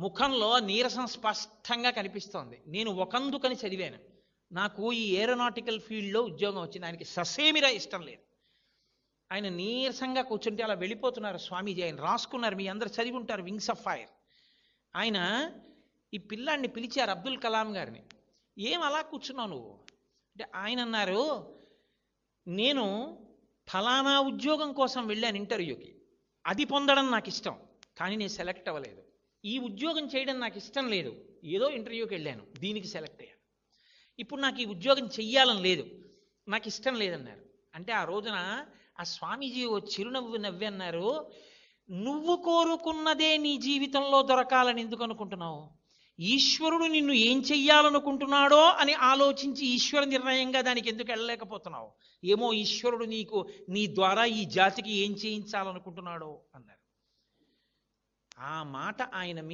ముఖంలో నీరసం స్పష్టంగా కనిపిస్తోంది. నేను ఒకందుకని చదివాను, నాకు ఈ ఏరోనాటికల్ ఫీల్డ్లో ఉద్యోగం వచ్చింది. ఆయనకి ససేమిరా ఇష్టం లేదు. ఆయన నీరసంగా కూర్చుంటే అలా వెళ్ళిపోతున్నారు స్వామీజీ. ఆయన రాసుకున్నారు, మీ అందరు చదివి ఉంటారు, వింగ్స్ ఆఫ్ ఫైర్. ఆయన ఈ పిల్లాడిని పిలిచారు, అబ్దుల్ కలాం గారిని. ఏం అలా కూర్చున్నావు నువ్వు అంటే, ఆయన అన్నారు, నేను ఫలానా ఉద్యోగం కోసం వెళ్ళాను ఇంటర్వ్యూకి, అది పొందడం నాకు ఇష్టం, కానీ నేను సెలెక్ట్ అవ్వలేదు. ఈ ఉద్యోగం చేయడం నాకు ఇష్టం లేదు, ఏదో ఇంటర్వ్యూకి వెళ్ళాను, దీనికి సెలెక్ట్ అయ్యాను. ఇప్పుడు నాకు ఈ ఉద్యోగం చెయ్యాలని లేదు, నాకు ఇష్టం లేదన్నారు. అంటే ఆ రోజున ఆ స్వామీజీ ఓ చిరునవ్వు నవ్వి అన్నారు, నువ్వు కోరుకున్నదే నీ జీవితంలో దొరకాలని ఎందుకు అనుకుంటున్నావు? ఈశ్వరుడు నిన్ను ఏం చెయ్యాలనుకుంటున్నాడో అని ఆలోచించి ఈశ్వర నిర్ణయంగా దానికి ఎందుకు వెళ్ళలేకపోతున్నావు? ఏమో ఈశ్వరుడు నీకు నీ ద్వారా ఈ జాతికి ఏం చేయించాలనుకుంటున్నాడో అన్నారు. ఆ మాట ఆయన